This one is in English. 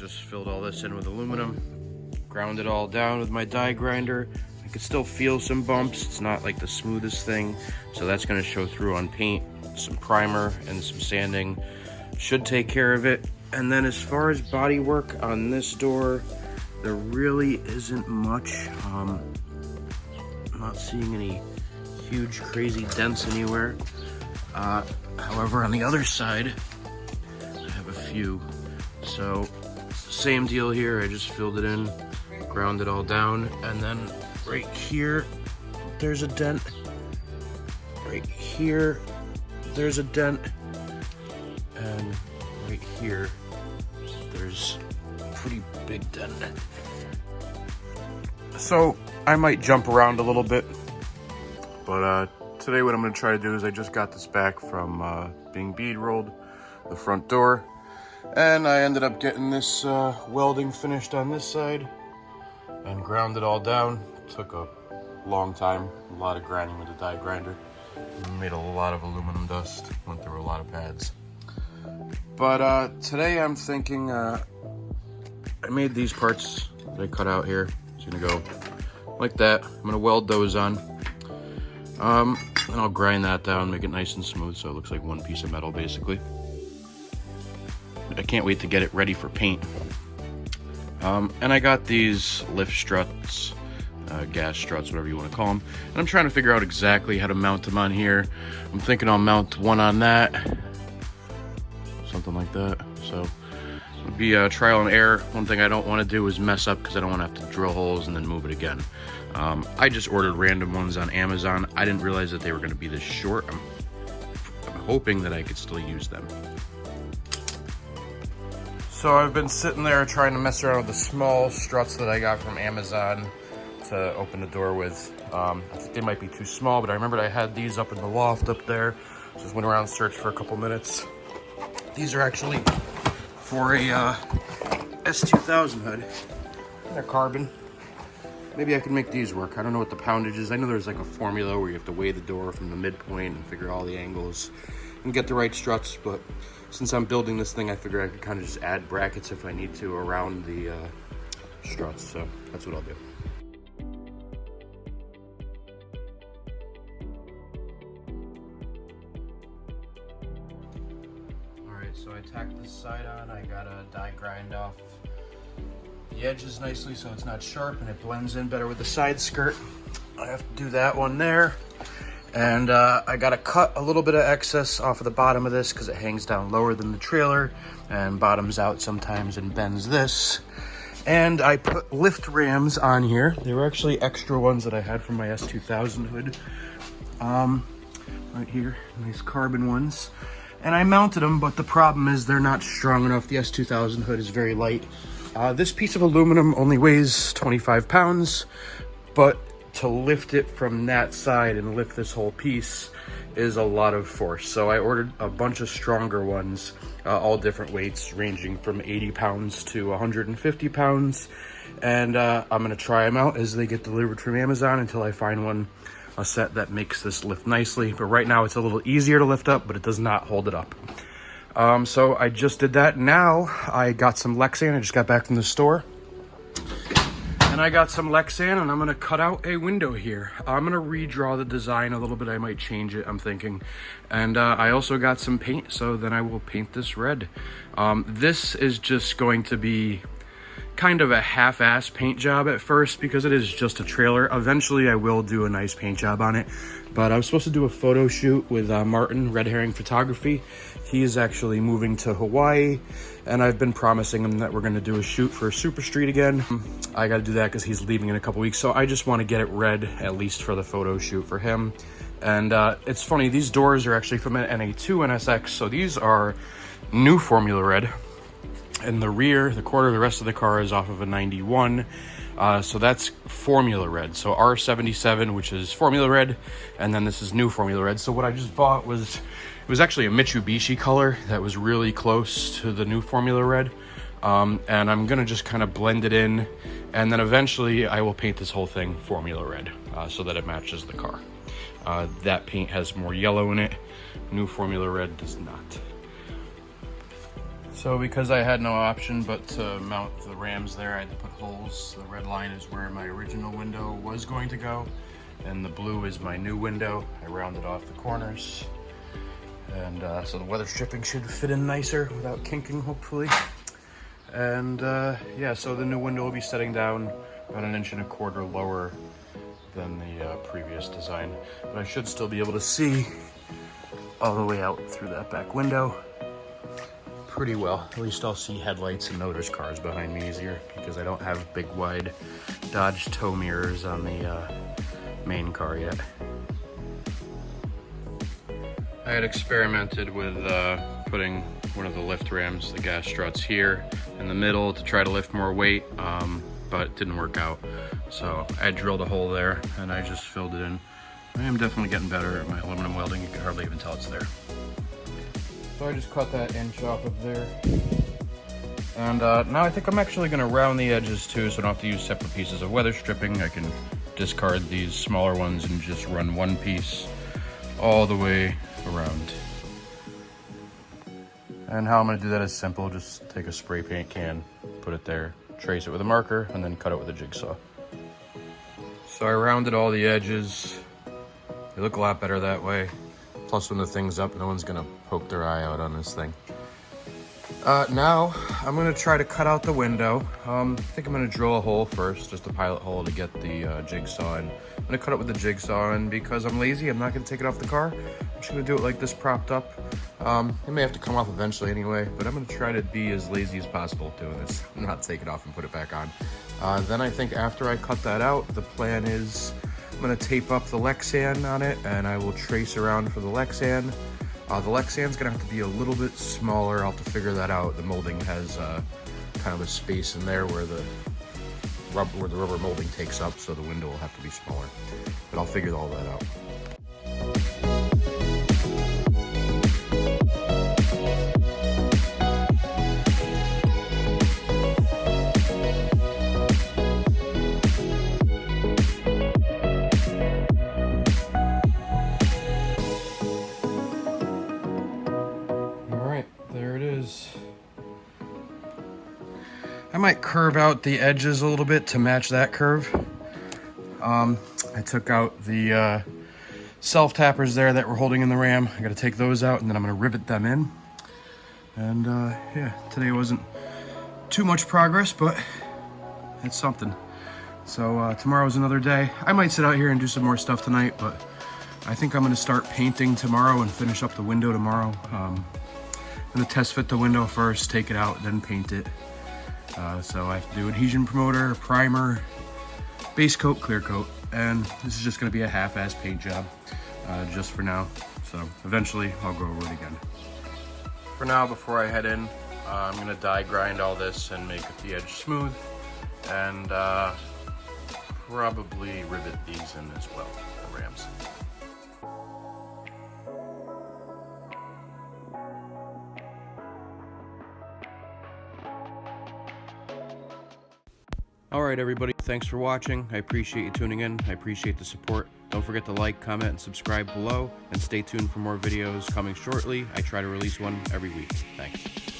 just filled all this in with aluminum, ground it all down with my die grinder. I could still feel some bumps. It's not like the smoothest thing, so that's going to show through on paint. Some primer and some sanding should take care of it. And then as far as body work on this door, there really isn't much. I'm not seeing any huge crazy dents anywhere. However, on the other side, I have a few. So same deal here, I just filled it in, ground it all down, and then right here, there's a dent. Right here, there's a dent. And right here, there's a pretty big dent. So I might jump around a little bit, but today what I'm gonna try to do is I just got this back from being bead rolled, the front door. And I ended up getting this welding finished on this side and ground it all down. Took a long time, a lot of grinding with the die grinder. Made a lot of aluminum dust, went through a lot of pads. But today I'm thinking, I made these parts that I cut out here. It's gonna go like that. I'm gonna weld those on. And I'll grind that down, make it nice and smooth so it looks like one piece of metal basically. I can't wait to get it ready for paint. And I got these lift struts, gas struts, whatever you want to call them. And I'm trying to figure out exactly how to mount them on here. I'm thinking I'll mount one on that, something like that. So it'll be a trial and error. One thing I don't want to do is mess up because I don't want to have to drill holes and then move it again. I just ordered random ones on Amazon. I didn't realize that they were going to be this short. I'm hoping that I could still use them. So I've been sitting there trying to mess around with the small struts that I got from Amazon to open the door with. I think they might be too small, but I remembered I had these up in the loft up there. Just went around and searched for a couple minutes. These are actually for a S2000 hood. They're carbon. Maybe I can make these work. I don't know what the poundage is. I know there's like a formula where you have to weigh the door from the midpoint and figure all the angles and get the right struts, but since I'm building this thing, I figure I could kind of just add brackets if I need to around the struts, so that's what I'll do. Alright, so I tacked this side on. I got a die grind off the edges nicely so it's not sharp and it blends in better with the side skirt. I have to do that one there. And I got to cut a little bit of excess off of the bottom of this because it hangs down lower than the trailer and bottoms out sometimes and bends this. And I put lift rams on here. They were actually extra ones that I had from my S2000 hood. Right here, nice carbon ones. And I mounted them, but the problem is they're not strong enough. The S2000 hood is very light. This piece of aluminum only weighs 25 pounds, but to lift it from that side and lift this whole piece is a lot of force. So I ordered a bunch of stronger ones, all different weights ranging from 80 pounds to 150 pounds. And I'm gonna try them out as they get delivered from Amazon until I find a set that makes this lift nicely. But right now it's a little easier to lift up, but it does not hold it up. So I just did that. Now I got some Lexan. I just got back from the store. And I got some Lexan and I'm gonna cut out a window here. I'm gonna redraw the design a little bit. I might change it, I'm thinking. And I also got some paint, so then I will paint this red. This is just going to be kind of a half-ass paint job at first because it is just a trailer. Eventually I will do a nice paint job on it. But I was supposed to do a photo shoot with Martin, Red Herring Photography. He is actually moving to Hawaii, and I've been promising him that we're gonna do a shoot for Super Street again. I gotta do that because he's leaving in a couple weeks, so I just wanna get it red, at least for the photo shoot for him. And it's funny, these doors are actually from an NA2 NSX, so these are new Formula Red. And the rear, the quarter, the rest of the car is off of a 91. So that's Formula Red. So R77, which is Formula Red, and then this is new Formula Red. So what I just bought was, it was actually a Mitsubishi color that was really close to the new Formula Red. And I'm gonna just kind of blend it in, and then eventually I will paint this whole thing Formula Red so that it matches the car. That paint has more yellow in it. New Formula Red does not. So because I had no option but to mount the rams there, I had to put holes. The red line is where my original window was going to go, and the blue is my new window. I rounded off the corners, and so the weather stripping should fit in nicer without kinking, hopefully. And yeah, so the new window will be setting down about 1.25 inches lower than the previous design, but I should still be able to see all the way out through that back window pretty well. At least I'll see headlights and know there's cars behind me easier, because I don't have big wide Dodge tow mirrors on the main car yet. I had experimented with putting one of the lift rams, the gas struts, here in the middle to try to lift more weight, but it didn't work out. So I drilled a hole there and I just filled it in. I am definitely getting better at my aluminum welding. You can hardly even tell it's there. So I just cut that inch off of there. And now I think I'm actually gonna round the edges too, so I don't have to use separate pieces of weather stripping. I can discard these smaller ones and just run one piece all the way around. And how I'm gonna do that is simple. Just take a spray paint can, put it there, trace it with a marker, and then cut it with a jigsaw. So I rounded all the edges. They look a lot better that way. Plus, when the thing's up, no one's gonna poke their eye out on this thing. Now, I'm gonna try to cut out the window. I think I'm gonna drill a hole first, just a pilot hole to get the jigsaw in. I'm gonna cut it with the jigsaw, and because I'm lazy, I'm not gonna take it off the car. I'm just gonna do it like this, propped up. It may have to come off eventually anyway, but I'm gonna try to be as lazy as possible doing this, not take it off and put it back on. Then I think after I cut that out, the plan is I'm gonna tape up the Lexan on it, and I will trace around for the Lexan. The Lexan's gonna have to be a little bit smaller. I'll have to figure that out. The molding has kind of a space in there where the rubber molding takes up, so the window will have to be smaller. But I'll figure all that out. I might curve out the edges a little bit to match that curve. I took out the self-tappers there that were holding in the ram. I gotta take those out, and then I'm gonna rivet them in. And yeah, today wasn't too much progress, but it's something. So tomorrow's another day. I might sit out here and do some more stuff tonight, but I think I'm gonna start painting tomorrow and finish up the window tomorrow. I'm gonna test fit the window first, take it out, then paint it. So I have to do adhesion promoter, primer, base coat, clear coat, and this is just going to be a half-ass paint job just for now. So eventually I'll go over it again. For now, before I head in, I'm going to die grind all this and make the edge smooth, and probably rivet these in as well, the rams. Alright everybody, thanks for watching. I appreciate you tuning in. I appreciate the support. Don't forget to like, comment, and subscribe below, and stay tuned for more videos coming shortly. I try to release one every week. Thanks.